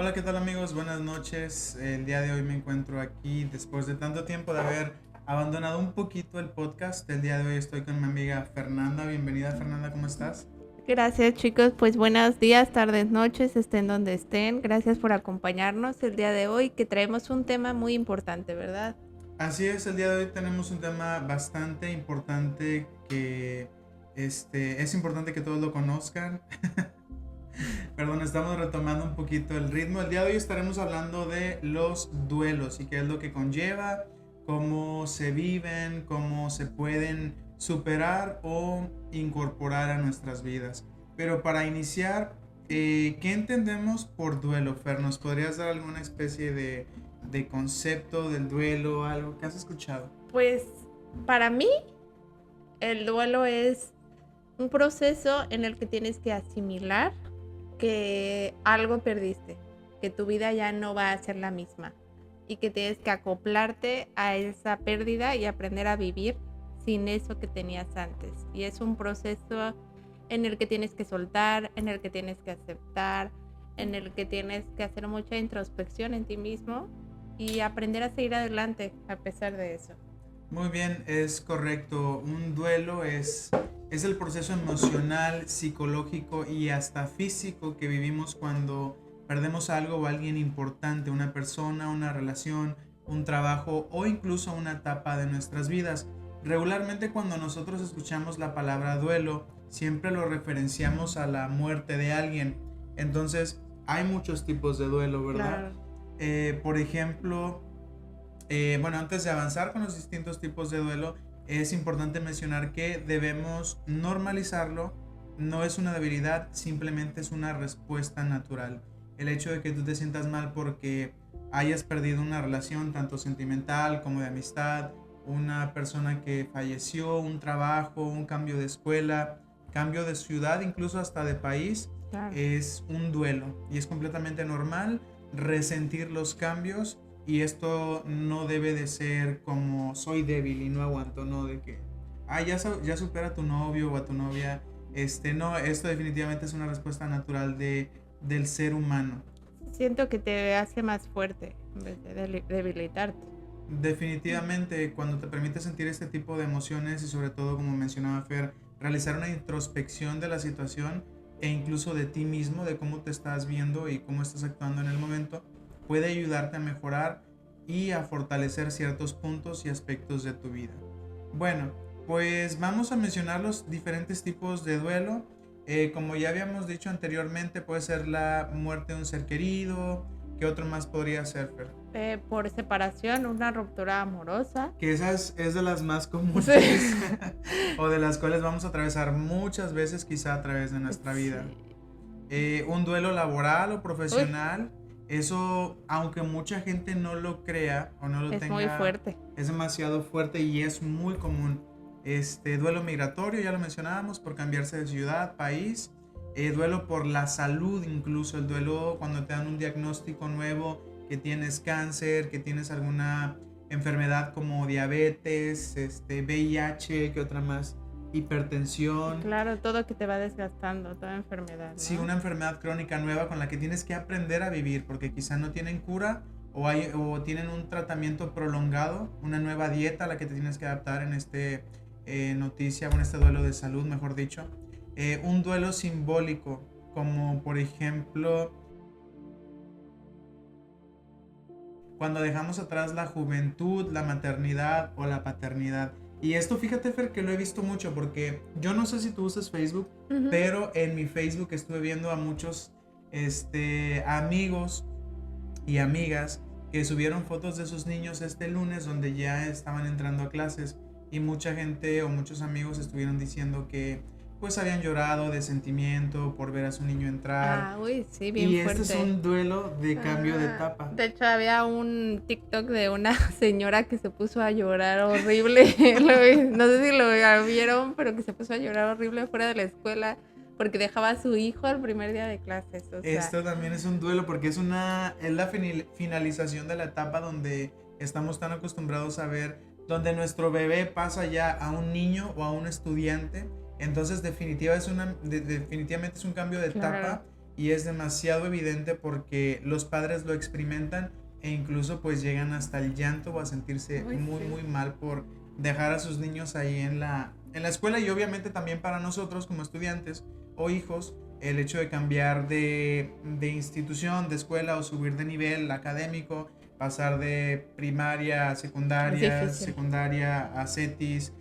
Hola, ¿qué tal amigos? Buenas noches. El día de hoy me encuentro aquí después de tanto tiempo de haber abandonado un poquito el podcast. El día de hoy estoy con mi amiga Fernanda. Bienvenida Fernanda, ¿cómo estás? Gracias chicos, pues buenos días, tardes, noches, estén donde estén. Gracias por acompañarnos el día de hoy que traemos un tema muy importante, ¿verdad? Así es, el día de hoy tenemos un tema bastante importante que es importante que todos lo conozcan. Perdón, estamos retomando un poquito el ritmo. El día de hoy estaremos hablando de los duelos y qué es lo que conlleva, cómo se viven, cómo se pueden superar o incorporar a nuestras vidas. Pero para iniciar, ¿qué entendemos por duelo, Fer? ¿Nos podrías dar alguna especie de concepto del duelo, algo que has escuchado? Pues para mí el duelo es un proceso en el que tienes que asimilar que algo perdiste, que tu vida ya no va a ser la misma y que tienes que acoplarte a esa pérdida y aprender a vivir sin eso que tenías antes. Y es un proceso en el que tienes que soltar, en el que tienes que aceptar, en el que tienes que hacer mucha introspección en ti mismo y aprender a seguir adelante a pesar de eso. Muy bien, es correcto. Un duelo es el proceso emocional, psicológico y hasta físico que vivimos cuando perdemos algo o alguien importante, una persona, una relación, un trabajo o incluso una etapa de nuestras vidas. Regularmente cuando nosotros escuchamos la palabra duelo, siempre lo referenciamos a la muerte de alguien. Entonces, hay muchos tipos de duelo, ¿verdad? Claro. Por ejemplo, bueno, antes de avanzar con los distintos tipos de duelo, es importante mencionar que debemos normalizarlo. No es una debilidad, simplemente es una respuesta natural. El hecho de que tú te sientas mal porque hayas perdido una relación, tanto sentimental como de amistad, una persona que falleció, un trabajo, un cambio de escuela, cambio de ciudad, incluso hasta de país, Claro. es un duelo y es completamente normal resentir los cambios. Y esto no debe de ser como soy débil y no aguanto, no de que, ya supera a tu novio o a tu novia. No, esto definitivamente es una respuesta natural del ser humano. Siento que te hace más fuerte en vez de debilitarte. Definitivamente cuando te permite sentir este tipo de emociones y sobre todo, como mencionaba Fer, realizar una introspección de la situación e incluso de ti mismo, de cómo te estás viendo y cómo estás actuando en el momento, puede ayudarte a mejorar y a fortalecer ciertos puntos y aspectos de tu vida. Bueno, pues vamos a mencionar los diferentes tipos de duelo. Como ya habíamos dicho anteriormente, puede ser la muerte de un ser querido. ¿Qué otro más podría ser, Fer? Por separación, una ruptura amorosa. Que esa es de las más comunes Sí. o de las cuales vamos a atravesar muchas veces quizá a través de nuestra vida. Sí. Un duelo laboral o Uy, profesional, eso aunque mucha gente no lo crea o no lo es muy tenga, fuerte. es demasiado fuerte y es muy común. Duelo migratorio, ya lo mencionábamos, por cambiarse de ciudad, país. Duelo por la salud, incluso el duelo cuando te dan un diagnóstico nuevo, que tienes cáncer, que tienes alguna enfermedad como diabetes, VIH, que otra más, hipertensión. Claro, todo que te va desgastando, toda enfermedad, Sí, ¿no? una enfermedad crónica nueva con la que tienes que aprender a vivir, porque quizá no tienen cura o tienen un tratamiento prolongado, una nueva dieta a la que te tienes que adaptar en noticia, con este duelo de salud, mejor dicho. Un duelo simbólico, como por ejemplo cuando dejamos atrás la juventud, la maternidad o la paternidad. Y esto, fíjate, Fer, que lo he visto mucho porque yo no sé si tú usas Facebook, Ujú. pero en mi Facebook estuve viendo a muchos amigos y amigas que subieron fotos de sus niños este lunes donde ya estaban entrando a clases y mucha gente o muchos amigos estuvieron diciendo que pues habían llorado de sentimiento por ver a su niño entrar. Ah, uy, sí, bien Y este es fuerte. un duelo de cambio de Ah, etapa. de hecho, había un TikTok de una señora que se puso a llorar horrible. No sé si lo vieron, pero que se puso a llorar horrible fuera de la escuela porque dejaba a su hijo el primer día de clases. O sea, Esto también es un duelo porque es la finalización de la etapa donde estamos tan acostumbrados a ver, donde nuestro bebé pasa ya a un niño o a un estudiante. Entonces definitivamente es un cambio de claro. etapa y es demasiado evidente porque los padres lo experimentan e incluso pues llegan hasta el llanto o a sentirse Uy, muy sí. muy mal por dejar a sus niños ahí en la escuela, y obviamente también para nosotros como estudiantes o hijos el hecho de cambiar de institución, de escuela o subir de nivel académico, pasar de primaria a Es secundaria, difícil. secundaria a CETIS,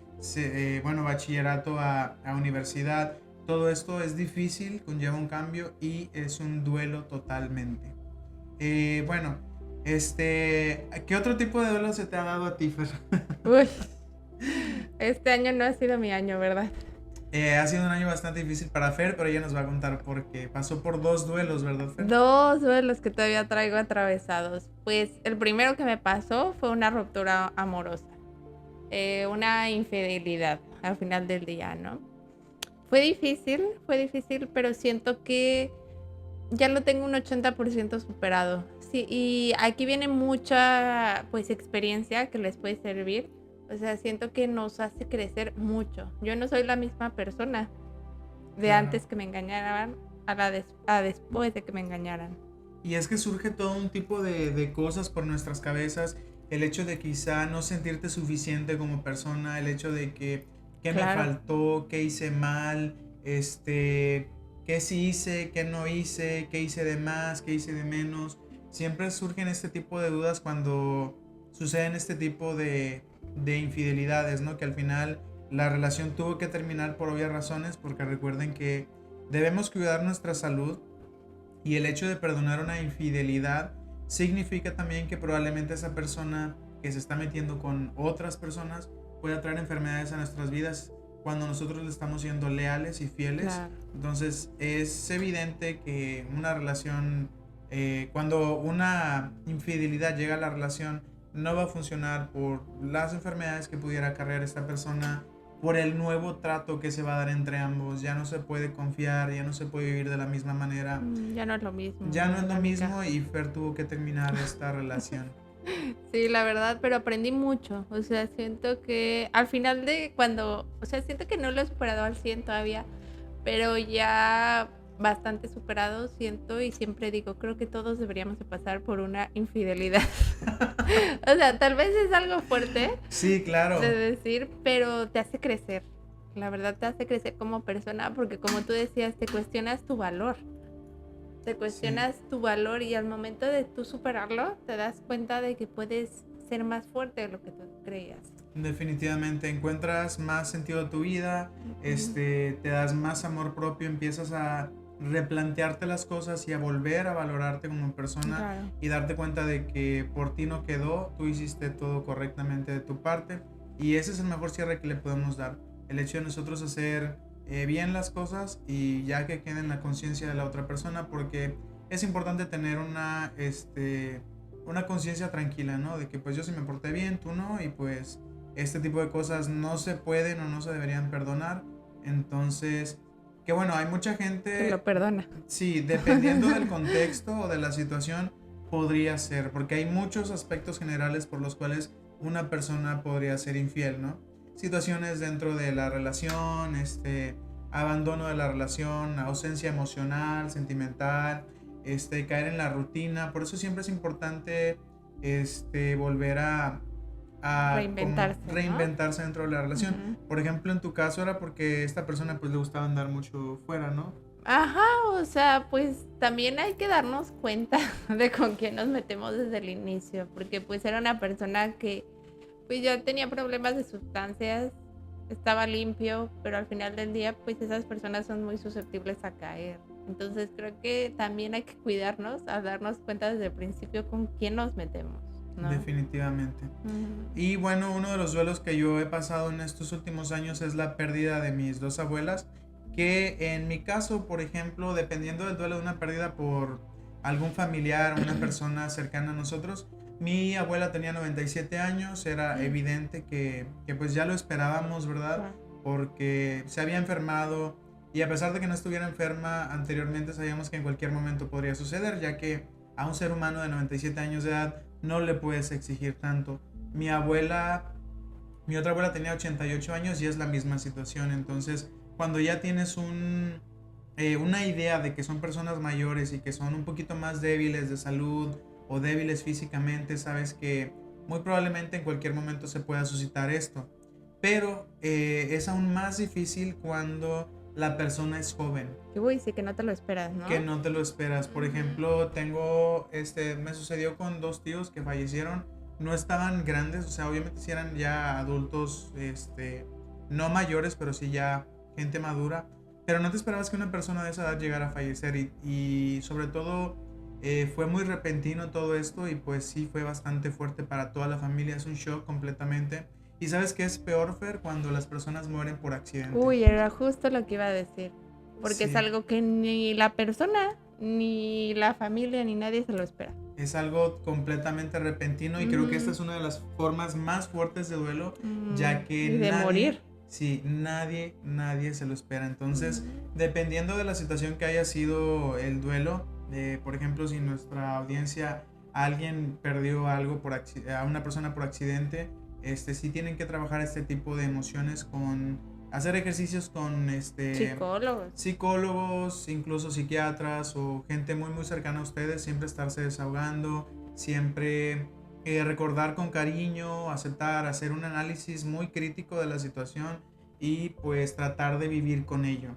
bueno, bachillerato a universidad. Todo esto es difícil, conlleva un cambio y es un duelo totalmente. Bueno, ¿qué otro tipo de duelo se te ha dado a ti, Fer? Uy, este año no ha sido mi año, ¿verdad? Ha sido un año bastante difícil para Fer, pero ella nos va a contar porque pasó por dos duelos, ¿verdad, Fer? Dos duelos que todavía traigo atravesados. Pues el primero que me pasó fue una ruptura amorosa, una infidelidad al final del día, ¿no? Fue difícil, pero siento que ya lo tengo un 80% superado. Sí, y aquí viene mucha pues experiencia que les puede servir. O sea, siento que nos hace crecer mucho. Yo no soy la misma persona de Claro. antes que me engañaran a después de que me engañaran. Y es que surge todo un tipo de cosas por nuestras cabezas. El hecho de quizá no sentirte suficiente como persona, el hecho de que qué me Claro. faltó, qué hice mal, qué sí hice, qué no hice, qué hice de más, qué hice de menos. Siempre surgen este tipo de dudas cuando suceden este tipo de infidelidades, ¿no? Que al final la relación tuvo que terminar por obvias razones, porque recuerden que debemos cuidar nuestra salud, y el hecho de perdonar una infidelidad significa también que probablemente esa persona que se está metiendo con otras personas pueda traer enfermedades a nuestras vidas cuando nosotros le estamos siendo leales y fieles. Claro. Entonces es evidente que una relación, cuando una infidelidad llega a la relación, no va a funcionar por las enfermedades que pudiera acarrear esta persona, por el nuevo trato que se va a dar entre ambos. Ya no se puede confiar, ya no se puede vivir de la misma manera, Ya no es lo mismo. ya la no es lo dinámica. mismo, y Fer tuvo que terminar esta relación. Sí, la verdad, pero aprendí mucho. O sea, siento que al final de cuando, o sea, siento que no lo he superado al 100 todavía, pero ya bastante superado siento y siempre digo, creo que todos deberíamos de pasar por una infidelidad. O sea, tal vez es algo fuerte Sí, claro. de decir, pero te hace crecer. La verdad te hace crecer como persona porque como tú decías, te cuestionas tu valor. Te cuestionas tu valor y al momento de tú superarlo, te das cuenta de que puedes ser más fuerte de lo que tú creías. Definitivamente encuentras más sentido a tu vida, te das más amor propio, empiezas a replantearte las cosas y a volver a valorarte como persona, Claro. y darte cuenta de que por ti no quedó, tú hiciste todo correctamente de tu parte, y ese es el mejor cierre que le podemos dar. El hecho de nosotros hacer bien las cosas y ya que quede en la conciencia de la otra persona, porque es importante tener una conciencia tranquila, ¿no? De que pues yo sí me porté bien, tú no, y pues este tipo de cosas no se pueden o no se deberían perdonar. Entonces, que bueno, hay mucha Te gente, lo perdona. sí, dependiendo del contexto o de la situación, podría ser, porque hay muchos aspectos generales por los cuales una persona podría ser infiel, ¿no? Situaciones dentro de la relación, abandono de la relación, ausencia emocional, sentimental, caer en la rutina. Por eso siempre es importante volver a como Reinventarse, ¿no? reinventarse dentro de la relación. Ujú. Por ejemplo, en tu caso era porque esta persona pues le gustaba andar mucho fuera, ¿no? Ajá, o sea, pues también hay que darnos cuenta de con quién nos metemos desde el inicio, porque pues era una persona que pues ya tenía problemas de sustancias, estaba limpio, pero al final del día pues esas personas son muy susceptibles a caer. Entonces creo que también hay que cuidarnos, a darnos cuenta desde el principio con quién nos metemos, ¿no? Definitivamente. Ujú. Y bueno, uno de los duelos que yo he pasado en estos últimos años es la pérdida de mis dos abuelas, que en mi caso, por ejemplo, dependiendo del duelo de una pérdida por algún familiar, una persona cercana a nosotros, mi abuela tenía 97 años, era evidente que pues ya lo esperábamos, ¿verdad? Claro. Porque se había enfermado, y a pesar de que no estuviera enferma anteriormente, sabíamos que en cualquier momento podría suceder, ya que a un ser humano de 97 años de edad no le puedes exigir tanto. Mi otra abuela tenía 88 años y es la misma situación. Entonces, cuando ya tienes una idea de que son personas mayores y que son un poquito más débiles de salud o débiles físicamente, sabes que muy probablemente en cualquier momento se pueda suscitar esto. Pero es aún más difícil cuando la persona es joven, Uy, sí que no te lo esperas, que ¿no? no te lo esperas. Por ejemplo, me sucedió con dos tíos que fallecieron. No estaban grandes, o sea, obviamente sí eran ya adultos, no mayores, pero sí ya gente madura. Pero no te esperabas que una persona de esa edad llegara a fallecer y sobre todo fue muy repentino todo esto y pues sí fue bastante fuerte para toda la familia. Es un shock completamente. Y sabes qué es peor, Fer, cuando las personas mueren por accidente. Uy, era justo lo que iba a decir. Porque es Sí. algo que ni la persona, ni la familia, ni nadie se lo espera. Es algo completamente repentino y creo que esta Ujú. es una de las formas más fuertes de duelo, ya que Y de nadie, morir. sí, nadie se lo espera. Entonces, Mm. dependiendo de la situación que haya sido el duelo, por ejemplo, si nuestra audiencia, alguien perdió algo a una persona por accidente, sí tienen que trabajar este tipo de emociones con hacer ejercicios con Psicólogos. psicólogos, incluso psiquiatras o gente muy cercana a ustedes, siempre estarse desahogando, siempre recordar con cariño, aceptar, hacer un análisis muy crítico de la situación y pues tratar de vivir con ello.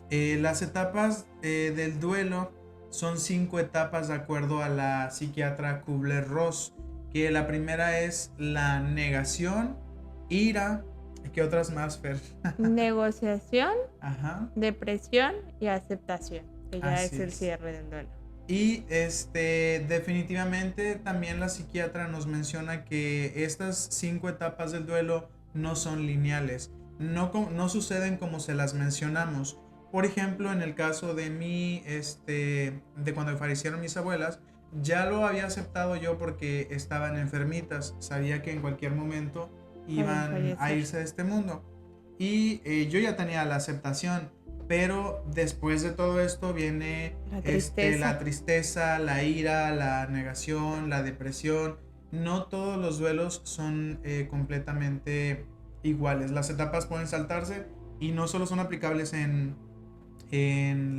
Las etapas del duelo son 5 etapas de acuerdo a la psiquiatra Kubler-Ross, que la primera es la negación, ira, ¿qué otras más, Fer? Negociación, Ajá. depresión y aceptación, que ya Así es el es. cierre del duelo. Y definitivamente también la psiquiatra nos menciona que estas 5 etapas del duelo no son lineales, no suceden como se las mencionamos. Por ejemplo, en el caso de mí, de cuando fallecieron mis abuelas, ya lo había aceptado yo porque estaban enfermitas, sabía que en cualquier momento Pueden iban a fallecer. irse de este mundo. Y yo ya tenía la aceptación, pero después de todo esto viene La tristeza. la tristeza, la ira, la negación, la depresión. No todos los duelos son completamente iguales. Las etapas pueden saltarse y no solo son aplicables en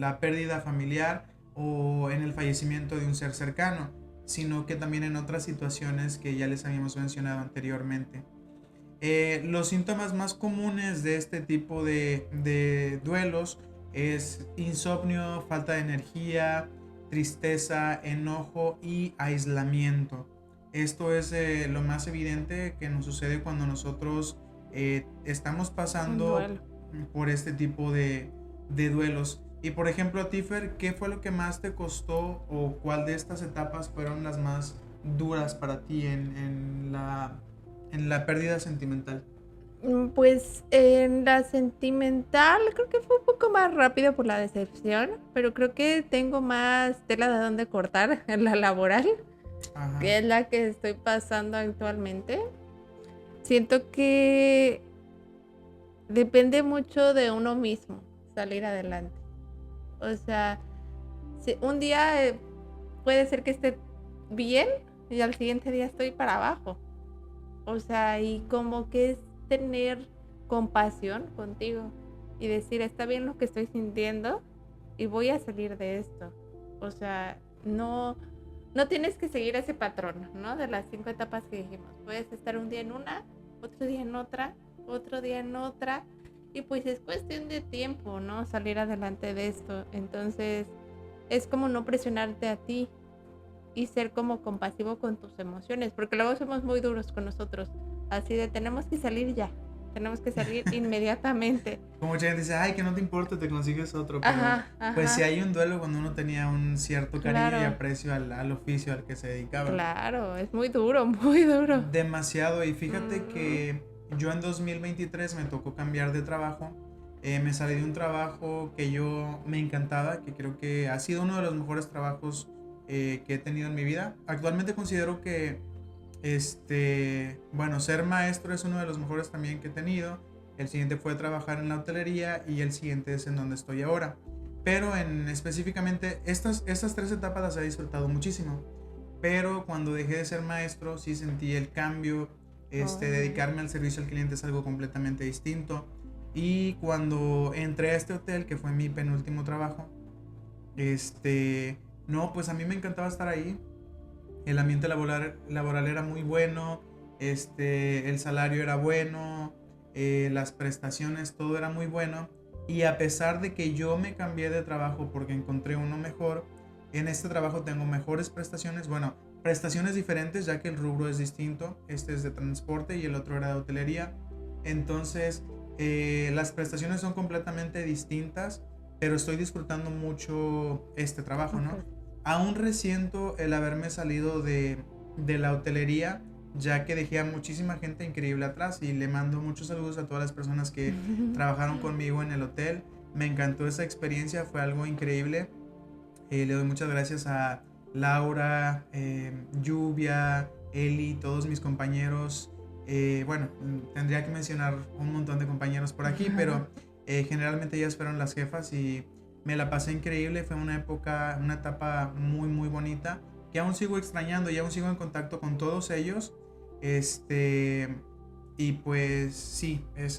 la pérdida familiar o en el fallecimiento de un ser cercano, sino que también en otras situaciones que ya les habíamos mencionado anteriormente. Los síntomas más comunes de este tipo de duelos es insomnio, falta de energía, tristeza, enojo y aislamiento. Esto es lo más evidente que nos sucede cuando nosotros estamos Un pasando duelo. por este tipo de duelos. Y por ejemplo, Tifer, ¿qué fue lo que más te costó o cuál de estas etapas fueron las más duras para ti en la pérdida sentimental? Pues en la sentimental creo que fue un poco más rápido por la decepción, pero creo que tengo más tela de dónde cortar en la laboral, que Ajá. es la que estoy pasando actualmente. Siento que depende mucho de uno mismo salir adelante. O sea, si un día puede ser que esté bien y al siguiente día estoy para abajo. O sea, y como que es tener compasión contigo y decir, está bien lo que estoy sintiendo y voy a salir de esto. O sea, no tienes que seguir ese patrón, ¿no? De las 5 etapas que dijimos. Puedes estar un día en una, otro día en otra, otro día en otra. Y pues es cuestión de tiempo, ¿no? Salir adelante de esto. Entonces, es como no presionarte a ti y ser como compasivo con tus emociones, porque luego somos muy duros con nosotros, así de tenemos que salir ya, tenemos que salir inmediatamente. Como mucha gente dice, ay, que no te importa, te consigues otro, pero Ajá, pues si ajá, hay un duelo cuando uno tenía un cierto cariño y claro, aprecio al oficio al que se dedicaba. claro, es muy duro, muy duro. Demasiado. Y fíjate Mm, que yo en 2023 me tocó cambiar de trabajo. Me salí de un trabajo que yo me encantaba, que creo que ha sido uno de los mejores trabajos que he tenido en mi vida. Actualmente considero que, bueno, ser maestro es uno de los mejores también que he tenido. El siguiente fue trabajar en la hotelería y el siguiente es en donde estoy ahora. Pero específicamente estas 3 etapas las he disfrutado muchísimo. Pero cuando dejé de ser maestro sí sentí el cambio. oh, Dedicarme al servicio al cliente es algo completamente distinto. Y cuando entré a este hotel, que fue mi penúltimo trabajo, no, pues a mí me encantaba estar ahí. El ambiente laboral era muy bueno, el salario era bueno, las prestaciones, todo era muy bueno. Y a pesar de que yo me cambié de trabajo porque encontré uno mejor, en este trabajo tengo mejores prestaciones, bueno, prestaciones diferentes ya que el rubro es distinto, este es de transporte y el otro era de hotelería. Entonces, las prestaciones son completamente distintas, pero estoy disfrutando mucho este trabajo, ¿no? Ok. Aún resiento el haberme salido de la hotelería, ya que dejé a muchísima gente increíble atrás y le mando muchos saludos a todas las personas que trabajaron conmigo en el hotel. Me encantó esa experiencia, fue algo increíble. Le doy muchas gracias a Laura, Lluvia, Eli, todos mis compañeros. Bueno, tendría que mencionar un montón de compañeros por aquí, pero generalmente ellas fueron las jefas y me la pasé increíble. Fue una época, una etapa muy, muy bonita que aún sigo extrañando y aún sigo en contacto con todos ellos. Y pues sí, es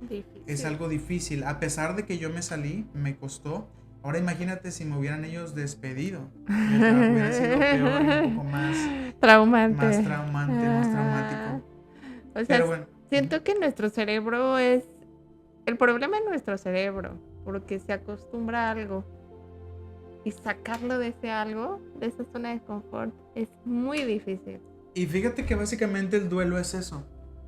Difícil. algo difícil. A pesar de que yo me salí, me costó. Ahora imagínate si me hubieran ellos despedido. El trabajo hubiera sido peor y un poco más Traumante. traumante, más traumático. O sea, Pero bueno, siento que nuestro cerebro es... El problema es nuestro cerebro, porque se acostumbra a algo. Y sacarlo de ese algo, de esa zona de confort, es muy difícil. y fíjate que básicamente el duelo es eso.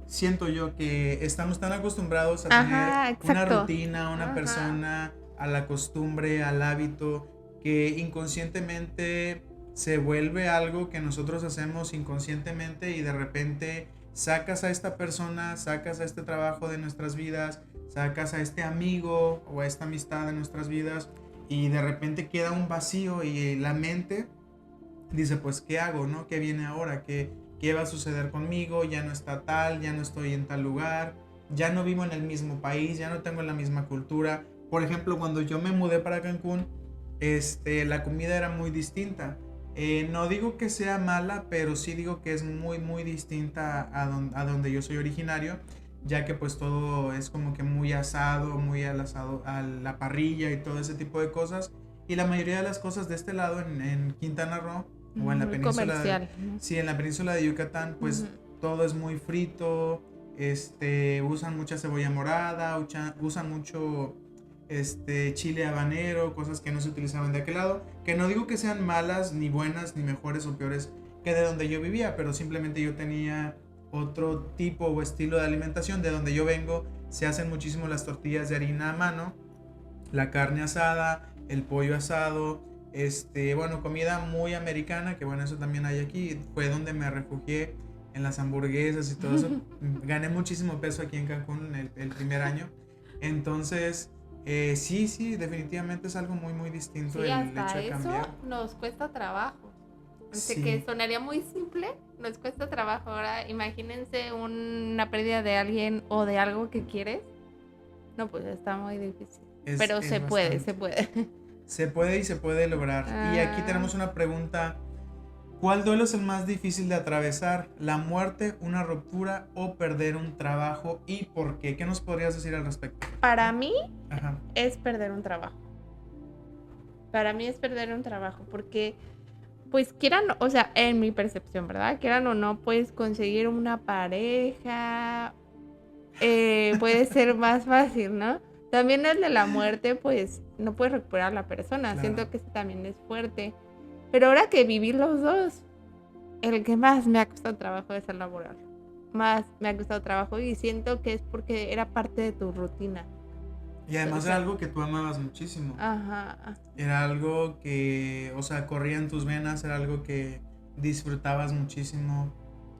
Siento yo que estamos tan acostumbrados a tener Ajá, una exacto. rutina, una Ajá. persona, a la costumbre, al hábito, que inconscientemente se vuelve algo que nosotros hacemos inconscientemente y de repente sacas a esta persona, sacas a este trabajo de nuestras vidas, sacas a este amigo o a esta amistad de nuestras vidas y de repente queda un vacío y la mente dice, pues, ¿qué hago, no? ¿Qué viene ahora? ¿Qué va a suceder conmigo? Ya no está tal, ya no estoy en tal lugar, ya no vivo en el mismo país, ya no tengo la misma cultura. Por ejemplo, cuando yo me mudé para Cancún, la comida era muy distinta. No digo que sea mala, pero sí digo que es muy, muy distinta a donde yo soy originario, ya que pues todo es como que muy asado, muy al asado, a la parrilla y todo ese tipo de cosas. Y la mayoría de las cosas de este lado, en Quintana Roo, o en la Muy península, comercial. sí, en la península de Yucatán, Ujú. pues todo es muy frito, usan mucha cebolla morada, usan mucho chile habanero, cosas que no se utilizaban de aquel lado, que no digo que sean malas, ni buenas, ni mejores o peores que de donde yo vivía, pero simplemente yo tenía otro tipo o estilo de alimentación. De donde yo vengo se hacen muchísimo las tortillas de harina a mano, la carne asada, el pollo asado, bueno, comida muy americana, que bueno, eso también hay aquí. Fue donde me refugié en las hamburguesas y todo eso. Gané muchísimo peso aquí en Cancún el primer año. Entonces, sí, sí, definitivamente es algo muy, muy distinto Sí, el hecho hasta de eso cambiar. nos cuesta trabajo. Sé que Sí, sonaría muy simple, nos cuesta trabajo. Ahora imagínense una pérdida de alguien o de algo que quieres. No, pues está muy difícil. Pero es se puede, se bastante. puede. Se puede y se puede lograr. Y aquí Ah, tenemos una pregunta. ¿Cuál duelo es el más difícil de atravesar? ¿La muerte, una ruptura o perder un trabajo? ¿Y por qué? ¿Qué nos podrías decir al respecto? para mí Ajá, es perder un trabajo. Para mí es perder un trabajo porque pues quieran, o sea, en mi percepción, ¿verdad? Quieran o no, puedes conseguir una pareja, puede ser más fácil, ¿no? También el de la muerte, pues no puedes recuperar a la persona. claro. Siento que ese también es fuerte. Pero ahora que viví los dos, el que más me ha costado trabajo es el laboral. Más me ha costado trabajo y siento que es porque era parte de tu rutina. Y O además era sea, algo que tú amabas muchísimo. ajá, Era algo que, o sea, corría en tus venas, era algo que disfrutabas muchísimo.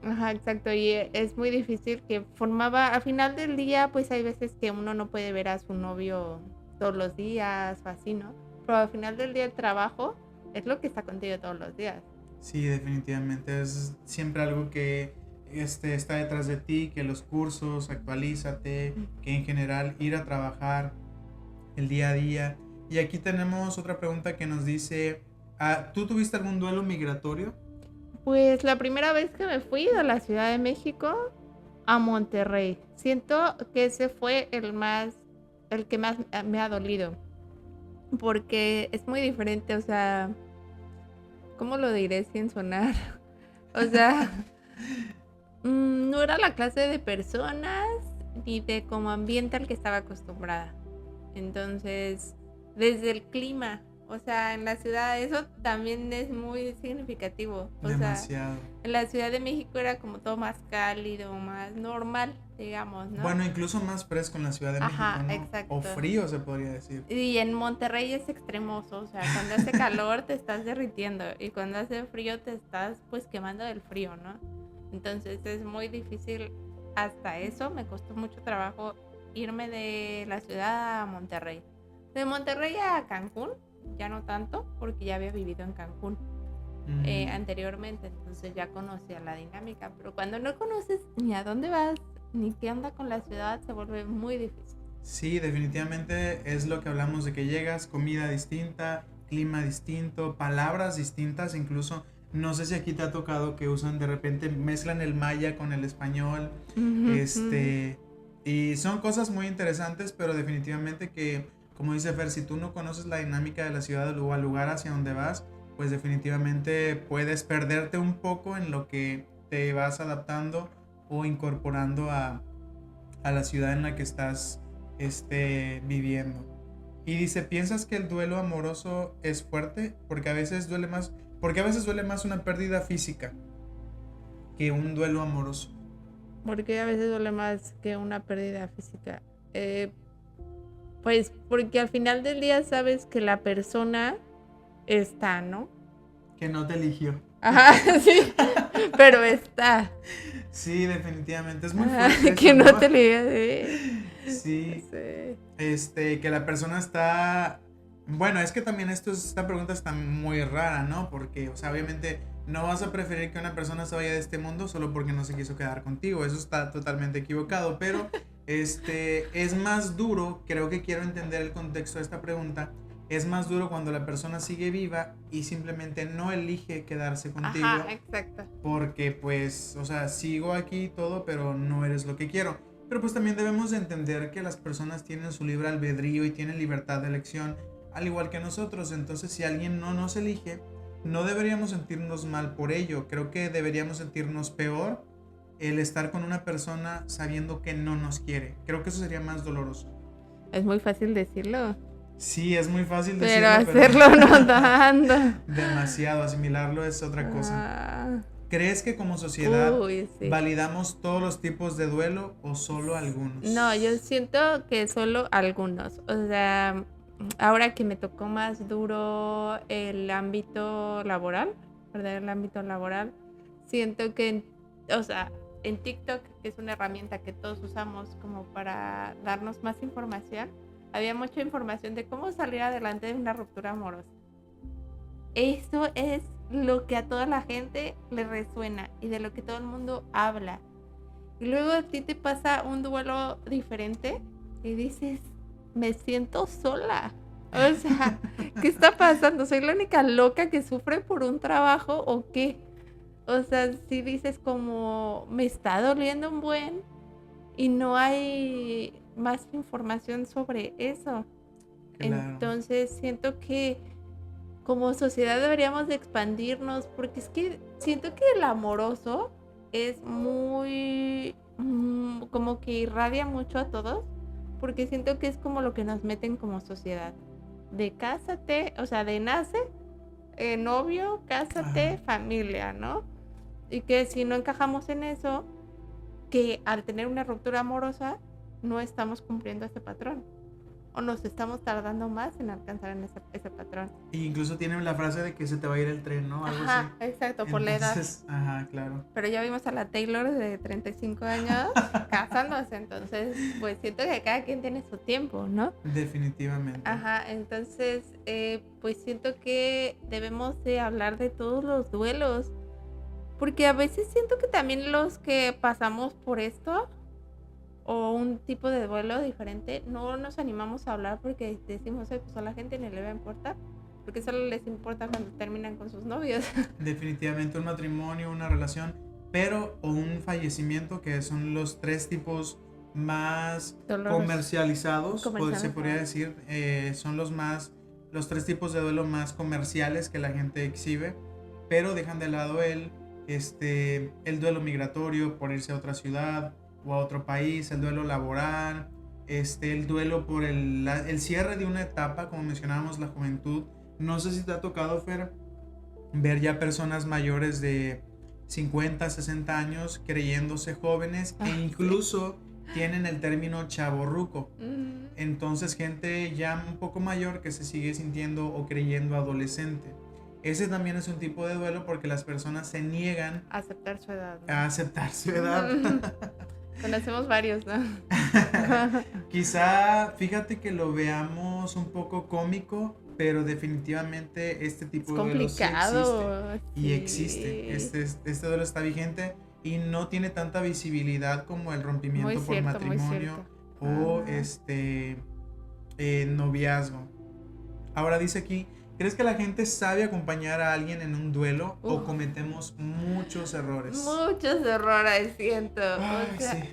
ajá, exacto. Y es muy difícil que formaba, al final del día, pues hay veces que uno no puede ver a su novio todos los días o así, ¿no? Pero al final del día el trabajo es lo que está contigo todos los días. Sí, definitivamente. Es siempre algo que está detrás de ti, que los cursos, actualízate, que en general ir a trabajar el día a día. Y aquí tenemos otra pregunta que nos dice, ¿tú tuviste algún duelo migratorio? Pues la primera vez que me fui a la Ciudad de México, a Monterrey. Siento que ese fue el que más me ha dolido, porque es muy diferente, o sea, ¿cómo lo diré sin sonar? O sea, no era la clase de personas ni de como ambiente al que estaba acostumbrada. Entonces, desde el clima, o sea, en la ciudad, eso también es muy significativo. O sea, Demasiado. en la Ciudad de México era como todo más cálido, más normal, digamos, ¿no? Bueno, incluso más fresco en la Ciudad de México, Ajá, ¿no? exacto. O frío se podría decir. Y en Monterrey es extremoso, o sea, cuando hace calor te estás derritiendo y cuando hace frío te estás pues quemando del frío, ¿no? Entonces es muy difícil, hasta eso me costó mucho trabajo irme de la ciudad a Monterrey. De Monterrey a Cancún, ya no tanto, porque ya había vivido en Cancún anteriormente, entonces ya conocía la dinámica, pero cuando no conoces ni a dónde vas, ni qué onda con la ciudad, se vuelve muy difícil. Sí, definitivamente es lo que hablamos de que llegas, comida distinta, clima distinto, palabras distintas, incluso no sé si aquí te ha tocado que usan de repente, mezclan el maya con el español, y son cosas muy interesantes, pero definitivamente que, como dice Fer, si tú no conoces la dinámica de la ciudad o al lugar hacia donde vas, pues definitivamente puedes perderte un poco en lo que te vas adaptando o incorporando a la ciudad en la que estás viviendo. Y dice, ¿piensas que el duelo amoroso es fuerte? Porque a veces duele más una pérdida física que un duelo amoroso. Porque a veces duele más que una pérdida física. Pues porque al final del día sabes que la persona está, ¿no? Que no te eligió. Ajá, sí, pero está. Sí, definitivamente, es muy fuerte Que eso, no ¿no? te eligió. Sí, Sí. que la persona está... Bueno, es que también esta pregunta está muy rara, ¿no? Porque, o sea, obviamente no vas a preferir que una persona se vaya de este mundo solo porque no se quiso quedar contigo. Eso está totalmente equivocado, pero es más duro, creo que quiero entender el contexto de esta pregunta. Es más duro cuando la persona sigue viva y simplemente no elige quedarse contigo. Ajá, exacto. Porque, pues, o sea, sigo aquí y todo, pero no eres lo que quiero. Pero pues también debemos de entender que las personas tienen su libre albedrío y tienen libertad de elección, al igual que nosotros. Entonces, si alguien no nos elige, no deberíamos sentirnos mal por ello. Creo que deberíamos sentirnos peor el estar con una persona sabiendo que no nos quiere. Creo que eso sería más doloroso. Es muy fácil decirlo. Sí, es muy fácil Pero decirlo, hacerlo no tanto. demasiado, asimilarlo es otra cosa. ¿Crees que como sociedad sí. validamos todos los tipos de duelo o solo algunos? No, yo siento que solo algunos. O sea, ahora que me tocó más duro el ámbito laboral, perder el ámbito laboral, siento que, o sea, en TikTok, que es una herramienta que todos usamos como para darnos más información, había mucha información de cómo salir adelante de una ruptura amorosa. Eso es lo que a toda la gente le resuena y de lo que todo el mundo habla. Y luego a ti te pasa un duelo diferente y dices, me siento sola. O sea, ¿qué está pasando? ¿Soy la única loca que sufre por un trabajo o qué? O sea, si dices como, me está doliendo un buen y no hay más información sobre eso. Claro. Entonces siento que como sociedad deberíamos de expandirnos, porque es que siento que el amoroso es muy como que irradia mucho a todos, porque siento que es como lo que nos meten como sociedad, de cásate, o sea, de nace, novio, cásate, familia, ¿no? Y que si no encajamos en eso, que al tener una ruptura amorosa no estamos cumpliendo ese patrón o nos estamos tardando más en alcanzar en ese patrón. Y incluso tienen la frase de que se te va a ir el tren, ¿no? Algo Ajá, así. exacto, por la edad. Ajá, claro. Pero ya vimos a la Taylor de 35 años casándose, entonces pues siento que cada quien tiene su tiempo, ¿no? Definitivamente. Ajá, entonces pues siento que debemos de hablar de todos los duelos, porque a veces siento que también los que pasamos por esto o un tipo de duelo diferente, no nos animamos a hablar porque decimos, pues a la gente ni le va a importar, porque solo les importa cuando terminan con sus novios. Definitivamente un matrimonio, una relación, pero o un fallecimiento, que son los tres tipos más Doloroso. comercializados, se Comercializados. podría decir, son los tres tipos de duelo más comerciales que la gente exhibe, pero dejan de lado el duelo migratorio por irse a otra ciudad o a otro país, el duelo laboral, el duelo por el cierre de una etapa, como mencionábamos, la juventud. No sé si te ha tocado, Fer, ver ya personas mayores de 50, 60 años creyéndose jóvenes e incluso tienen el término chavorruco. Entonces, gente ya un poco mayor que se sigue sintiendo o creyendo adolescente. Ese también es un tipo de duelo porque las personas se niegan a aceptar su edad, ¿no? a aceptar su edad. Conocemos varios, ¿no? Quizá, fíjate que lo veamos un poco cómico, pero definitivamente este tipo de duelo sí existe. Y existe. Este duelo está vigente y no tiene tanta visibilidad como el rompimiento por matrimonio o noviazgo. Ahora dice aquí, ¿crees que la gente sabe acompañar a alguien en un duelo o cometemos muchos errores? Muchos errores, siento. Ay, sí.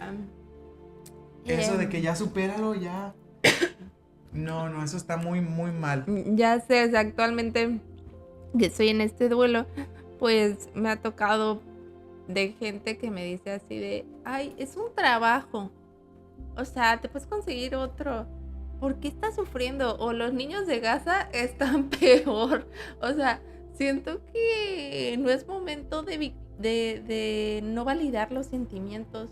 Eso de que ya supéralo, ya. No, eso está muy, muy mal. Ya sé, o sea, actualmente que estoy en este duelo, pues me ha tocado de gente que me dice así de, ay, es un trabajo. O sea, te puedes conseguir otro. ¿Por qué estás sufriendo? O los niños de Gaza están peor. O sea, siento que no es momento de no validar los sentimientos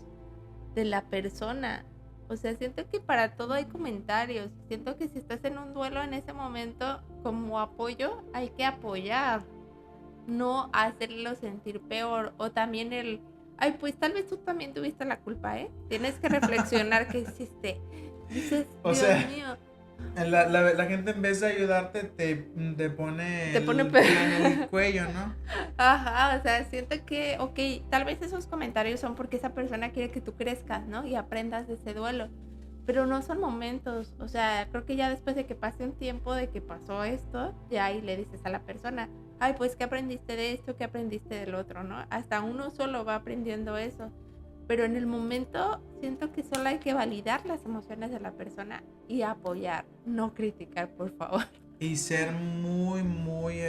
de la persona. O sea, siento que para todo hay comentarios. Siento que si estás en un duelo en ese momento, como apoyo, hay que apoyar. No hacerlo sentir peor. O también ay, pues tal vez tú también tuviste la culpa, ¿eh? Tienes que reflexionar qué hiciste. Dices, Dios mío. La gente en vez de ayudarte te pone en el cuello, ¿no? Ajá, o sea, siento que, ok, tal vez esos comentarios son porque esa persona quiere que tú crezcas, ¿no? Y aprendas de ese duelo, pero no son momentos, o sea, creo que ya después de que pase un tiempo de que pasó esto, ya ahí le dices a la persona, ay, pues, ¿qué aprendiste de esto? ¿Qué aprendiste del otro? ¿No? Hasta uno solo va aprendiendo eso. Pero en el momento siento que solo hay que validar las emociones de la persona y apoyar, no criticar, por favor. Y ser muy, muy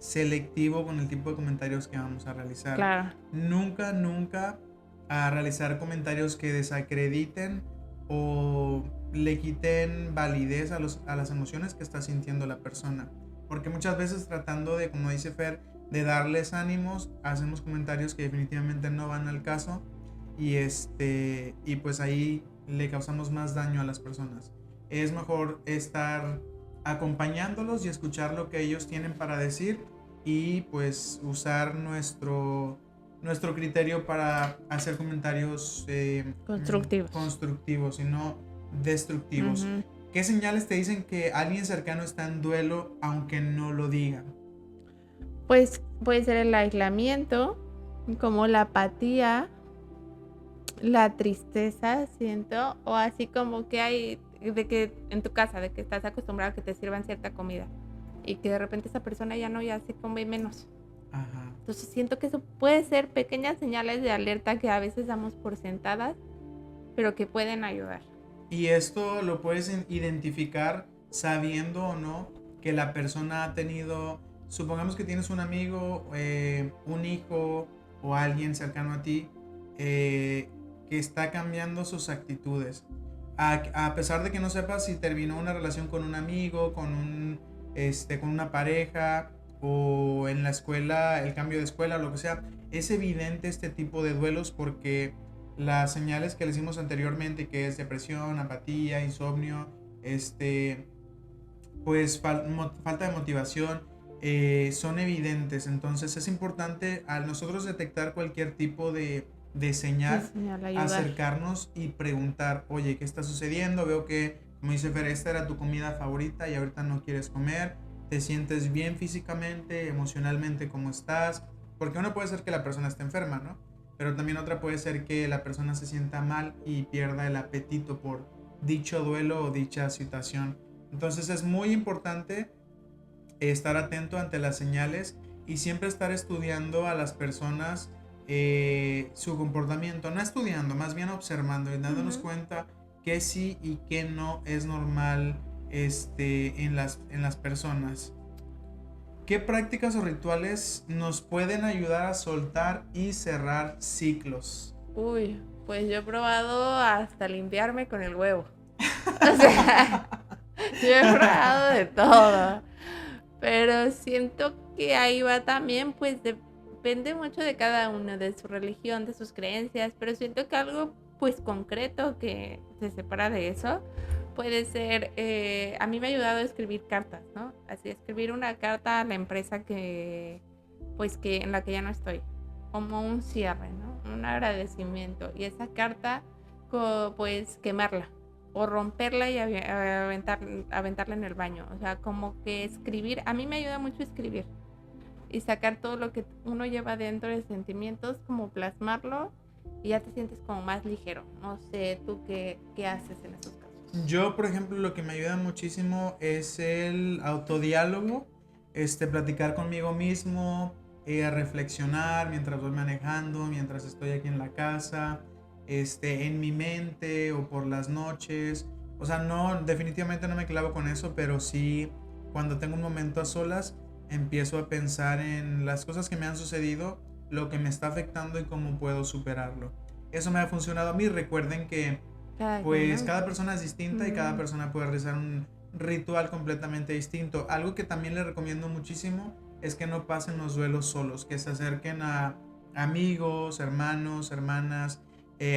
selectivo con el tipo de comentarios que vamos a realizar. Claro. Nunca a realizar comentarios que desacrediten o le quiten validez a las emociones que está sintiendo la persona. Porque muchas veces tratando de, como dice Fer, de darles ánimos, hacemos comentarios que definitivamente no van al caso y pues ahí le causamos más daño a las personas. Es mejor estar acompañándolos y escuchar lo que ellos tienen para decir y pues usar nuestro criterio para hacer comentarios constructivos y no destructivos. Uh-huh. ¿Qué señales te dicen que alguien cercano está en duelo aunque no lo diga? Pues puede ser el aislamiento, como la apatía, la tristeza, siento, o así como que hay de que en tu casa, de que estás acostumbrado a que te sirvan cierta comida y que de repente esa persona ya se come menos. Ajá. Entonces siento que eso puede ser pequeñas señales de alerta que a veces damos por sentadas, pero que pueden ayudar. Y esto lo puedes identificar sabiendo o no que la persona ha tenido, supongamos que tienes un amigo, un hijo o alguien cercano a ti que está cambiando sus actitudes. A pesar de que no sepas si terminó una relación con un amigo, con una pareja o en la escuela, el cambio de escuela, lo que sea, es evidente este tipo de duelos porque las señales que le hicimos anteriormente, que es depresión, apatía, insomnio, pues falta de motivación, son evidentes. Entonces es importante al nosotros detectar cualquier tipo de señal acercarnos y preguntar, oye, ¿qué está sucediendo? Veo que, como dice Fer, esta era tu comida favorita y ahorita no quieres comer. ¿Te sientes bien físicamente, emocionalmente? ¿Cómo estás? Porque una puede ser que la persona esté enferma, ¿no? Pero también otra puede ser que la persona se sienta mal y pierda el apetito por dicho duelo o dicha situación. Entonces es muy importante estar atento ante las señales y siempre estar estudiando a las personas su comportamiento, no estudiando, más bien observando y dándonos Ujú. cuenta que sí y que no es normal en las personas. ¿Qué prácticas o rituales nos pueden ayudar a soltar y cerrar ciclos? Uy, pues yo he probado hasta limpiarme con el huevo. O sea, yo he probado de todo. Pero siento que ahí va también, pues depende mucho de cada uno, de su religión, de sus creencias, pero siento que algo pues concreto que se separa de eso puede ser, a mí me ha ayudado a escribir cartas, ¿no? Así, escribir una carta a la empresa que, pues que en la que ya no estoy, como un cierre, ¿no? Un agradecimiento. Y esa carta, pues quemarla o romperla y aventarla en el baño. O sea, como que escribir, a mí me ayuda mucho escribir y sacar todo lo que uno lleva dentro de sentimientos, como plasmarlo y ya te sientes como más ligero. No sé, tú qué haces en esos casos. Yo, por ejemplo, lo que me ayuda muchísimo es el autodiálogo, platicar conmigo mismo, reflexionar mientras voy manejando, mientras estoy aquí en la casa, en mi mente o por las noches. O sea, no, definitivamente no me clavo con eso, pero sí, cuando tengo un momento a solas, empiezo a pensar en las cosas que me han sucedido, lo que me está afectando y cómo puedo superarlo. Eso me ha funcionado a mí. Recuerden que Cada quien, pues ¿no? cada persona es distinta y cada Mm, persona puede realizar un ritual completamente distinto. Algo que también les recomiendo muchísimo es que no pasen los duelos solos, que se acerquen a amigos, hermanos, hermanas,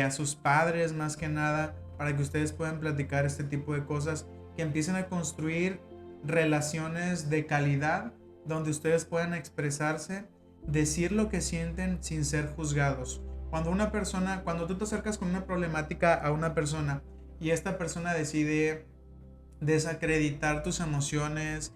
a sus padres más que nada, para que ustedes puedan platicar este tipo de cosas, que empiecen a construir relaciones de calidad donde ustedes puedan expresarse, decir lo que sienten sin ser juzgados. Cuando tú te acercas con una problemática a una persona y esta persona decide desacreditar tus emociones,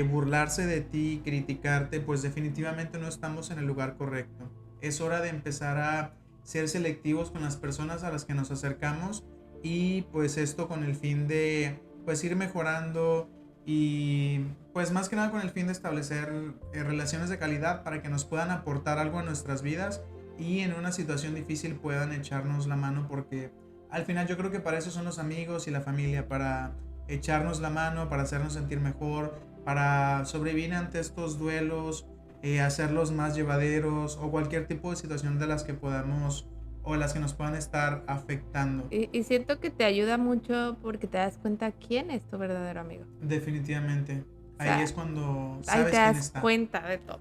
burlarse de ti, criticarte, pues definitivamente no estamos en el lugar correcto. Es hora de empezar a ser selectivos con las personas a las que nos acercamos, y pues esto con el fin de pues ir mejorando, y pues más que nada con el fin de establecer relaciones de calidad para que nos puedan aportar algo en nuestras vidas y en una situación difícil puedan echarnos la mano, porque al final yo creo que para eso son los amigos y la familia, para echarnos la mano, para hacernos sentir mejor, para sobrevivir ante estos duelos, hacerlos más llevaderos o cualquier tipo de situación de las que podamos o las que nos puedan estar afectando. y siento que te ayuda mucho porque te das cuenta quién es tu verdadero amigo. Definitivamente. O Ahí sea, es cuando ahí te sabes quién das está. cuenta de todo.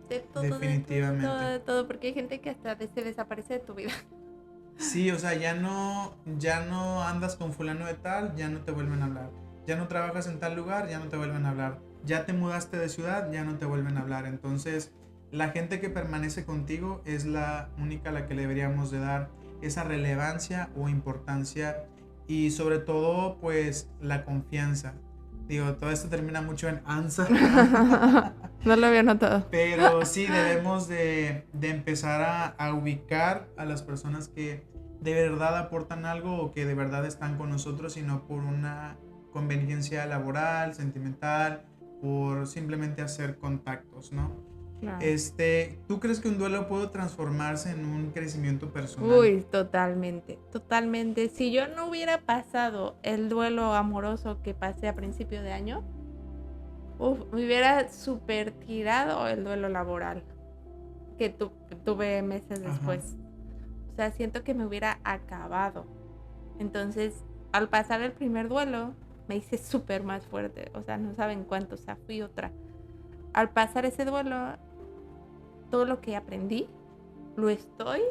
De todo, de todo, de todo, Definitivamente. de todo. Porque hay gente que hasta se desaparece de tu vida. Sí, o sea, ya no andas con fulano de tal, ya no te vuelven a hablar. Ya no trabajas en tal lugar, ya no te vuelven a hablar. Ya te mudaste de ciudad, ya no te vuelven a hablar. Entonces, la gente que permanece contigo es la única a la que le deberíamos de dar esa relevancia o importancia, y sobre todo, pues, la confianza. Digo, todo esto termina mucho en ansa. No lo había notado. Pero sí debemos de empezar a ubicar a las personas que de verdad aportan algo o que de verdad están con nosotros, y no por una conveniencia laboral, sentimental, por simplemente hacer contactos, ¿no? Claro. ¿Tú crees que un duelo puede transformarse en un crecimiento personal? Uy, totalmente, totalmente. Si yo no hubiera pasado el duelo amoroso que pasé a principio de año, me hubiera super tirado el duelo laboral que tuve meses Ajá. después. O sea, siento que me hubiera acabado. Entonces, al pasar el primer duelo, me hice súper más fuerte. O sea, no saben cuánto, o sea, fui otra. Al pasar ese duelo, todo lo que aprendí, lo estoy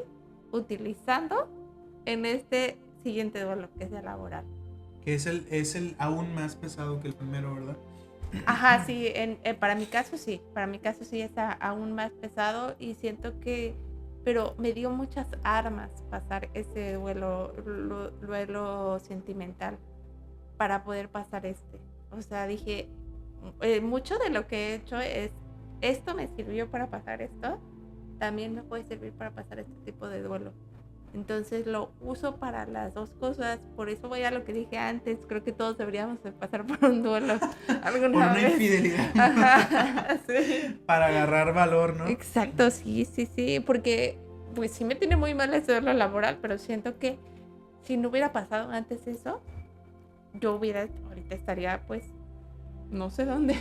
utilizando en este siguiente duelo, que es el laboral. Que es el aún más pesado que el primero, ¿verdad? Ajá, sí, para mi caso sí, es aún más pesado y siento que, pero me dio muchas armas pasar ese duelo sentimental para poder pasar este. O sea, dije, mucho de lo que he hecho es, esto me sirvió para pasar esto, también me puede servir para pasar este tipo de duelo. Entonces lo uso para las dos cosas, por eso voy a lo que dije antes, creo que todos deberíamos de pasar por un duelo Por alguna una vez. infidelidad. Ajá, sí. Para agarrar valor, ¿no? Exacto, sí, sí, sí, porque pues sí me tiene muy mal eso de lo laboral, pero siento que si no hubiera pasado antes eso, yo ahorita estaría pues, no sé dónde.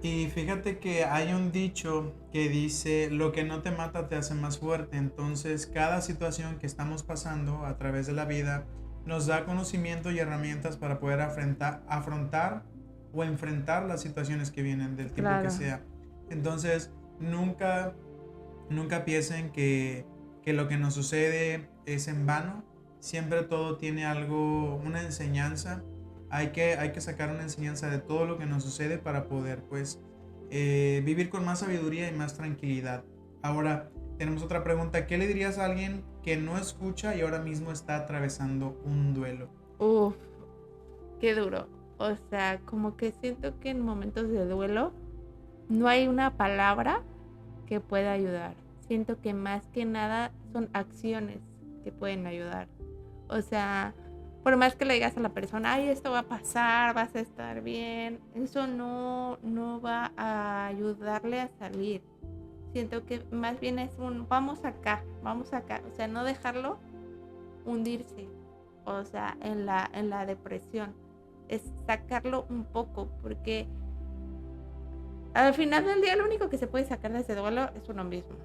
Y fíjate que hay un dicho que dice, lo que no te mata te hace más fuerte. Entonces, cada situación que estamos pasando a través de la vida nos da conocimiento y herramientas para poder afrontar o enfrentar las situaciones que vienen del tipo que Claro, sea. Entonces, nunca piensen que lo que nos sucede es en vano. Siempre todo tiene algo, una enseñanza. Hay que sacar una enseñanza de todo lo que nos sucede para poder, pues, vivir con más sabiduría y más tranquilidad. Ahora, tenemos otra pregunta. ¿Qué le dirías a alguien que no escucha y ahora mismo está atravesando un duelo? uf, qué duro. O sea, como que siento que en momentos de duelo no hay una palabra que pueda ayudar. Siento que más que nada son acciones que pueden ayudar. O sea, por más que le digas a la persona, ay, esto va a pasar, vas a estar bien, eso no va a ayudarle a salir. Siento que más bien es vamos acá, vamos acá. O sea, no dejarlo hundirse, o sea, en la depresión. Es sacarlo un poco, porque al final del día lo único que se puede sacar de ese duelo es uno mismo.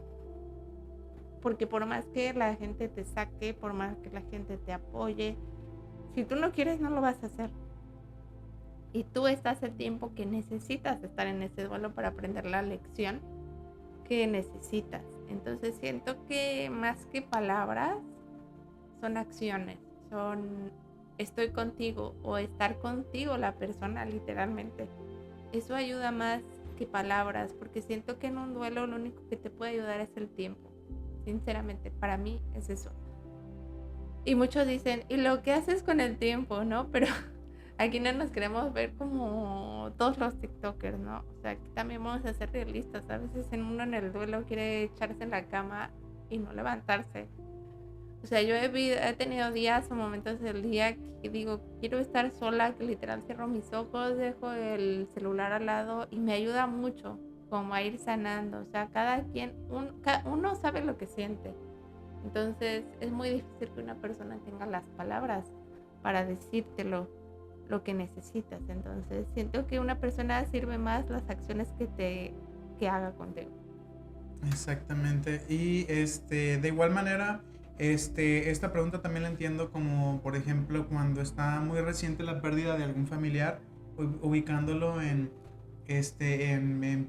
Porque por más que la gente te saque, por más que la gente te apoye, si tú no quieres, no lo vas a hacer. Y tú estás el tiempo que necesitas estar en ese duelo para aprender la lección que necesitas. Entonces siento que más que palabras, son acciones, son estoy contigo o estar contigo la persona literalmente. Eso ayuda más que palabras, porque siento que en un duelo lo único que te puede ayudar es el tiempo. Sinceramente, para mí es eso. Y muchos dicen, ¿y lo que haces con el tiempo, no? Pero aquí no nos queremos ver como todos los TikTokers, ¿no? O sea, aquí también vamos a ser realistas. A veces uno en el duelo quiere echarse en la cama y no levantarse. O sea, yo he tenido días o momentos del día que digo, quiero estar sola, que literal cierro mis ojos, dejo el celular al lado y me ayuda mucho como a ir sanando. O sea, cada quien, uno sabe lo que siente. Entonces es muy difícil que una persona tenga las palabras para decírtelo lo que necesitas. Entonces siento que una persona sirve más las acciones que haga contigo. Exactamente. Y de igual manera, esta pregunta también la entiendo como, por ejemplo, cuando está muy reciente la pérdida de algún familiar, ubicándolo en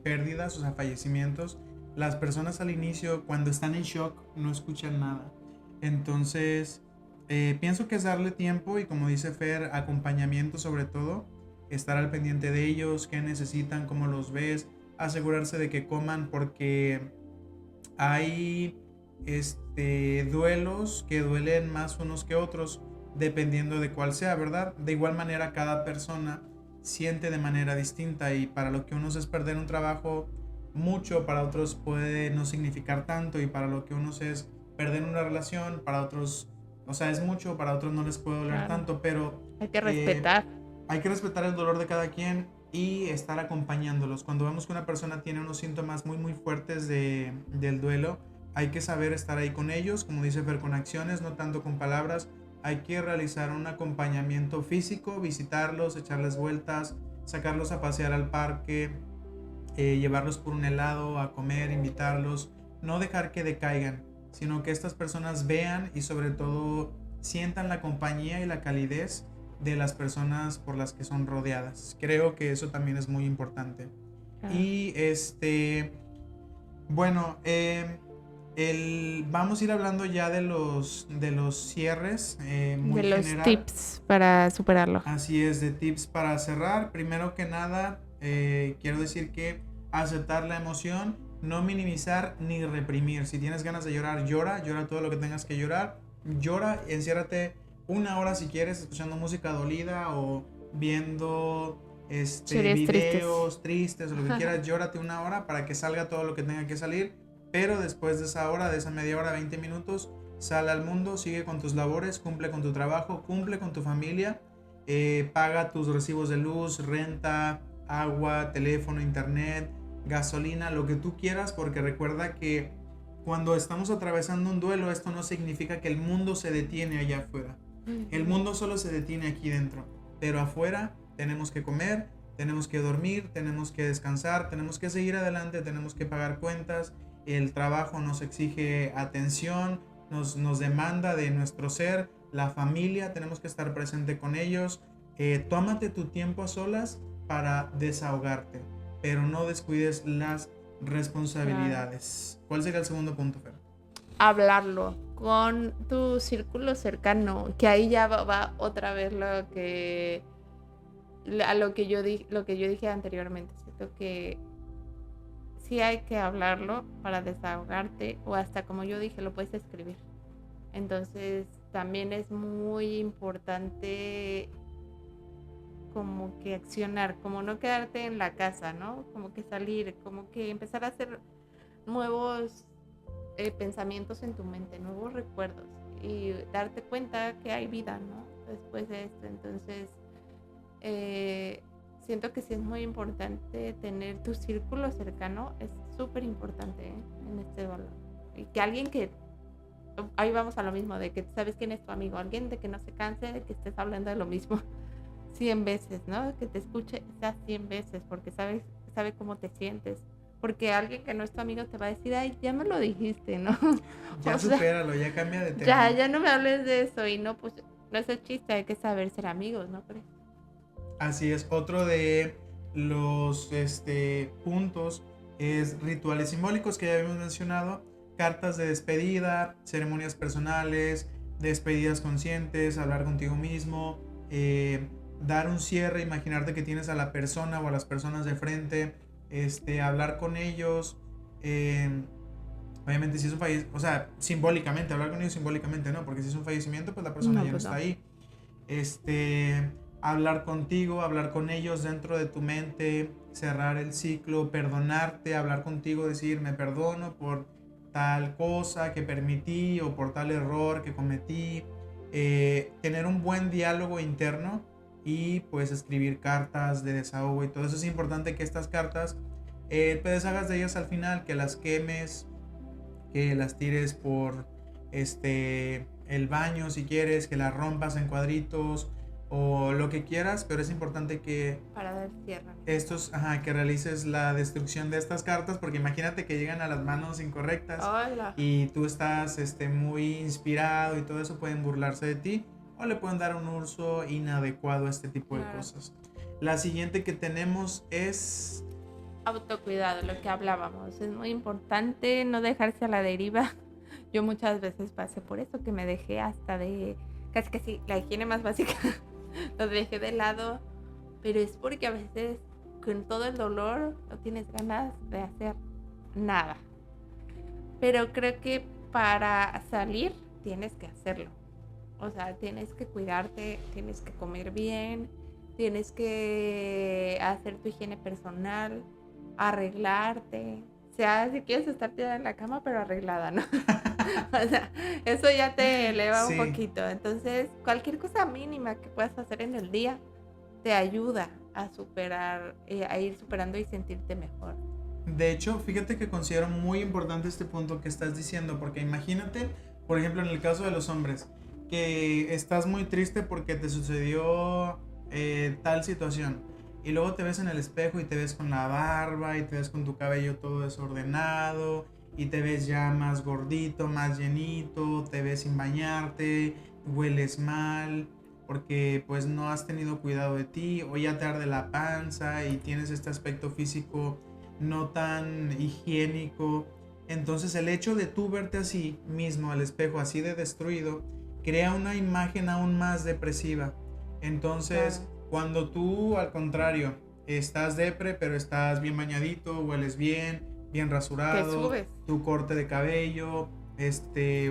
pérdidas, o sea, fallecimientos. Las personas al inicio, cuando están en shock, no escuchan nada. Entonces, pienso que es darle tiempo y, como dice Fer, acompañamiento sobre todo, estar al pendiente de ellos, qué necesitan, cómo los ves, asegurarse de que coman, porque hay duelos que duelen más unos que otros dependiendo de cuál sea, ¿verdad? De igual manera cada persona siente de manera distinta y para lo que unos es perder un trabajo mucho, para otros puede no significar tanto y para lo que unos es perder una relación, para otros, o sea, es mucho, para otros no les puede doler Claro, tanto, pero hay que eh, respetar. hay que respetar el dolor de cada quien y estar acompañándolos. Cuando vemos que una persona tiene unos síntomas muy fuertes del duelo, hay que saber estar ahí con ellos, como dice Fer, con acciones, no tanto con palabras. Hay que realizar un acompañamiento físico, visitarlos, echarles vueltas, sacarlos a pasear al parque, llevarlos por un helado, a comer, invitarlos, no dejar que decaigan, sino que estas personas vean y sobre todo sientan la compañía y la calidez de las personas por las que son rodeadas. Creo que eso también es muy importante. Claro. Y bueno, vamos a ir hablando ya de los cierres, De muy los general. tips para superarlo. Así es, de tips para cerrar. Primero que nada, quiero decir que aceptar la emoción, no minimizar ni reprimir. Si tienes ganas de llorar, llora, llora todo lo que tengas que llorar. Llora, enciérrate una hora si quieres, escuchando música dolida o viendo Series tristes. videos tristes o lo que quieras. Llórate una hora para que salga todo lo que tenga que salir. Pero después de esa hora, de esa media hora, 20 minutos, sal al mundo, sigue con tus labores, cumple con tu trabajo, cumple con tu familia, paga tus recibos de luz, renta, agua, teléfono, internet, gasolina, lo que tú quieras, porque recuerda que cuando estamos atravesando un duelo, esto no significa que el mundo se detiene allá afuera. El mundo solo se detiene aquí dentro, pero afuera tenemos que comer, tenemos que dormir, tenemos que descansar, tenemos que seguir adelante, tenemos que pagar cuentas. El trabajo nos exige atención, nos demanda de nuestro ser, la familia, tenemos que estar presente con ellos. Tómate tu tiempo a solas para desahogarte, pero no descuides las responsabilidades. ¿Cuál sería el segundo punto, Fer? Hablarlo con tu círculo cercano, que ahí ya va otra vez lo que yo dije anteriormente. Siento que sí hay que hablarlo para desahogarte, o hasta, como yo dije, lo puedes escribir. Entonces también es muy importante como que accionar, como no quedarte en la casa, ¿no? Como que salir, como que empezar a hacer nuevos pensamientos en tu mente, nuevos recuerdos, y darte cuenta que hay vida, ¿no? Después de esto. Entonces siento que sí es muy importante tener tu círculo cercano, es súper importante en este valor. Y que alguien que, ahí vamos a lo mismo, de que sabes quién es tu amigo, alguien de que no se canse de que estés hablando de lo mismo 100 veces, ¿no? Que te escuche esas 100 veces, porque sabe cómo te sientes. Porque alguien que no es tu amigo te va a decir, ay, ya me lo dijiste, ¿no? Ya supéralo, ya cambia de tema. Ya no me hables de eso. Y no, pues, no es el chiste, hay que saber ser amigos, ¿no crees? Así es, otro de los puntos es rituales simbólicos que ya habíamos mencionado, cartas de despedida, ceremonias personales, despedidas conscientes, hablar contigo mismo, dar un cierre, imaginarte que tienes a la persona o a las personas de frente, hablar con ellos, obviamente si es un fallecimiento, o sea, simbólicamente, hablar con ellos simbólicamente, ¿no? Porque si es un fallecimiento, pues la persona ya no está ahí. Hablar contigo, hablar con ellos dentro de tu mente, cerrar el ciclo, perdonarte, hablar contigo, decir me perdono por tal cosa que permití o por tal error que cometí, tener un buen diálogo interno y pues escribir cartas de desahogo y todo eso. Es importante que estas cartas te deshagas de ellas al final, que las quemes, que las tires por el baño si quieres, que las rompas en cuadritos o lo que quieras, pero es importante que para dar cierre, que realices la destrucción de estas cartas, porque imagínate que llegan a las manos incorrectas. Hola. Y tú estás muy inspirado y todo eso, pueden burlarse de ti o le pueden dar un uso inadecuado a este tipo de cosas. La siguiente que tenemos es autocuidado, lo que hablábamos. Es muy importante no dejarse a la deriva. Yo muchas veces pasé por eso, que me dejé hasta de casi la higiene más básica lo dejé de lado, pero es porque a veces con todo el dolor no tienes ganas de hacer nada. Pero creo que para salir tienes que hacerlo. O sea, tienes que cuidarte, tienes que comer bien, tienes que hacer tu higiene personal, arreglarte. O sea, si quieres estar tirada en la cama, pero arreglada, ¿no? O sea, eso ya te eleva un poquito. Entonces, cualquier cosa mínima que puedas hacer en el día te ayuda a superar, a ir superando y sentirte mejor. De hecho, fíjate que considero muy importante este punto que estás diciendo, porque imagínate, por ejemplo, en el caso de los hombres, que estás muy triste porque te sucedió tal situación. Y luego te ves en el espejo y te ves con la barba y te ves con tu cabello todo desordenado y te ves ya más gordito, más llenito, te ves sin bañarte, hueles mal porque pues no has tenido cuidado de ti, o ya te arde la panza y tienes este aspecto físico no tan higiénico. Entonces el hecho de tú verte así mismo al espejo, así de destruido, crea una imagen aún más depresiva. Entonces cuando tú al contrario estás depre, pero estás bien bañadito, hueles bien rasurado, tu corte de cabello,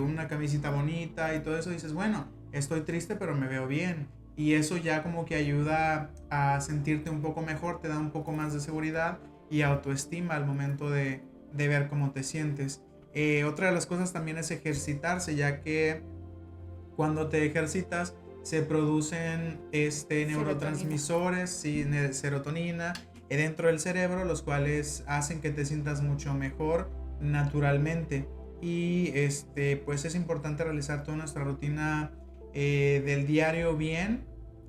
una camisita bonita y todo eso, dices, bueno, estoy triste pero me veo bien, y eso ya como que ayuda a sentirte un poco mejor, te da un poco más de seguridad y autoestima al momento de ver cómo te sientes. Otra de las cosas también es ejercitarse, ya que cuando te ejercitas se producen neurotransmisores y serotonina dentro del cerebro, los cuales hacen que te sientas mucho mejor naturalmente. y pues es importante realizar toda nuestra rutina del diario bien,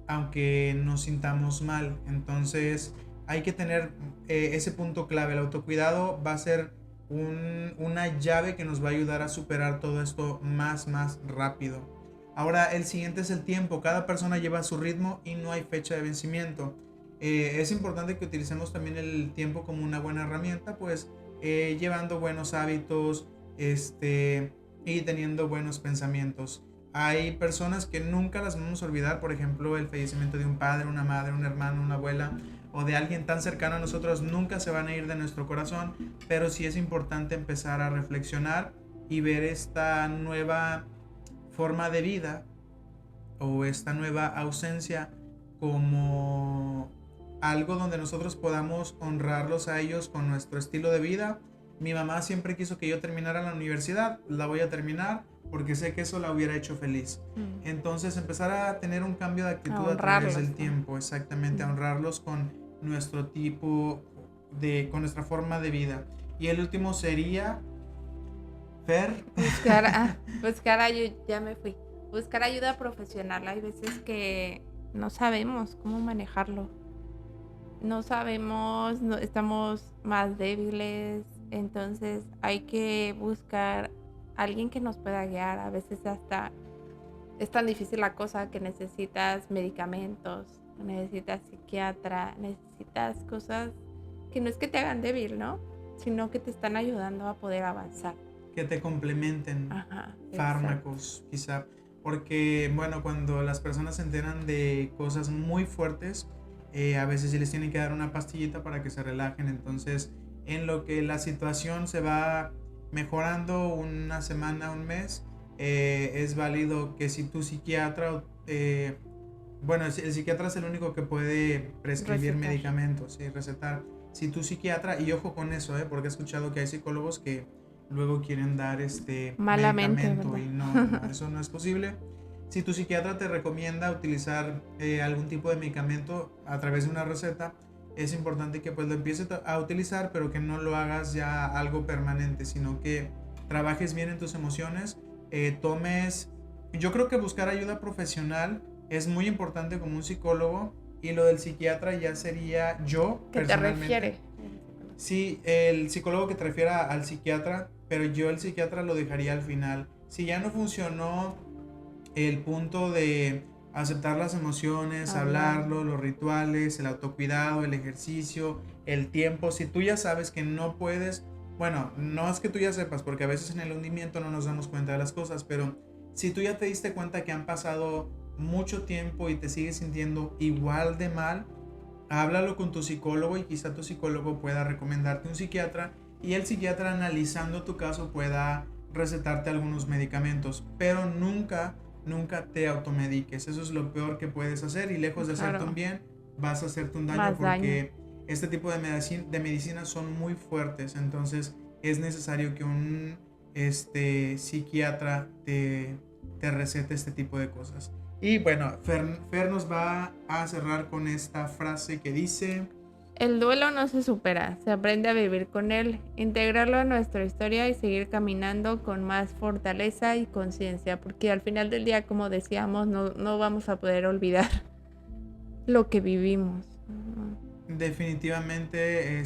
aunque nos sintamos mal. Entonces hay que tener ese punto clave. El autocuidado va a ser una llave que nos va a ayudar a superar todo esto más rápido. Ahora el siguiente es el tiempo. Cada persona lleva su ritmo y no hay fecha de vencimiento. Es importante que utilicemos también el tiempo como una buena herramienta, pues llevando buenos hábitos y teniendo buenos pensamientos. Hay personas que nunca las vamos a olvidar, por ejemplo, el fallecimiento de un padre, una madre, un hermano, una abuela o de alguien tan cercano a nosotros nunca se van a ir de nuestro corazón, pero sí es importante empezar a reflexionar y ver esta nueva forma de vida o esta nueva ausencia como algo donde nosotros podamos honrarlos a ellos con nuestro estilo de vida. Mi mamá siempre quiso que yo terminara la universidad, la voy a terminar porque sé que eso la hubiera hecho feliz. Entonces empezar a tener un cambio de actitud a través del tiempo, exactamente, a honrarlos con nuestro con nuestra forma de vida. Y el último sería, Fer. Buscar ayuda, ya me fui. Buscar ayuda profesional. Hay veces que no sabemos cómo manejarlo. No sabemos, estamos más débiles, entonces hay que buscar a alguien que nos pueda guiar. A veces hasta es tan difícil la cosa que necesitas medicamentos, necesitas psiquiatra, necesitas cosas que no es que te hagan débil, ¿no? Sino que te están ayudando a poder avanzar. Que te complementen. Ajá, fármacos, quizá. Porque, bueno, cuando las personas se enteran de cosas muy fuertes, a veces sí les tienen que dar una pastillita para que se relajen. Entonces, en lo que la situación se va mejorando una semana, un mes, es válido que si tu psiquiatra, bueno, el psiquiatra es el único que puede prescribir medicamentos y recetar. Si tu psiquiatra, y ojo con eso, porque he escuchado que hay psicólogos que luego quieren dar malamente, medicamento, ¿verdad? y no, eso no es posible. Si tu psiquiatra te recomienda utilizar algún tipo de medicamento a través de una receta, es importante que pues lo empieces a utilizar, pero que no lo hagas ya algo permanente, sino que trabajes bien en tus emociones, yo creo que buscar ayuda profesional es muy importante como un psicólogo, y lo del psiquiatra ya sería yo ¿Qué te refiere? Sí, el psicólogo que te refiera al psiquiatra, pero yo el psiquiatra lo dejaría al final. Si ya no funcionó el punto de aceptar las emociones, hablarlo, los rituales, el autocuidado, el ejercicio, el tiempo, si tú ya sabes que no puedes, bueno, no es que tú ya sepas, porque a veces en el hundimiento no nos damos cuenta de las cosas, pero si tú ya te diste cuenta que han pasado mucho tiempo y te sigues sintiendo igual de mal, háblalo con tu psicólogo y quizá tu psicólogo pueda recomendarte un psiquiatra, y el psiquiatra, analizando tu caso, pueda recetarte algunos medicamentos, pero nunca te automediques. Eso es lo peor que puedes hacer, y lejos de hacerte un bien, vas a hacerte un daño, porque este tipo de medicinas son muy fuertes. Entonces es necesario que un psiquiatra te recete este tipo de cosas. Y bueno, Fer nos va a cerrar con esta frase que dice: el duelo no se supera, se aprende a vivir con él, integrarlo a nuestra historia y seguir caminando con más fortaleza y conciencia, porque al final del día, como decíamos, no vamos a poder olvidar lo que vivimos. Definitivamente,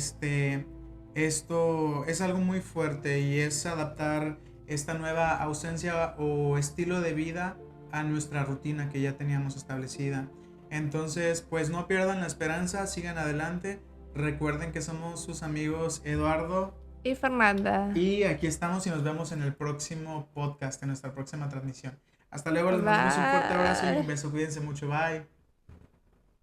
esto es algo muy fuerte, y es adaptar esta nueva ausencia o estilo de vida a nuestra rutina que ya teníamos establecida. Entonces, pues no pierdan la esperanza, sigan adelante. Recuerden que somos sus amigos Eduardo y Fernanda. Y aquí estamos y nos vemos en el próximo podcast, en nuestra próxima transmisión. Hasta luego, les mandamos un fuerte abrazo y un beso. Cuídense mucho. Bye.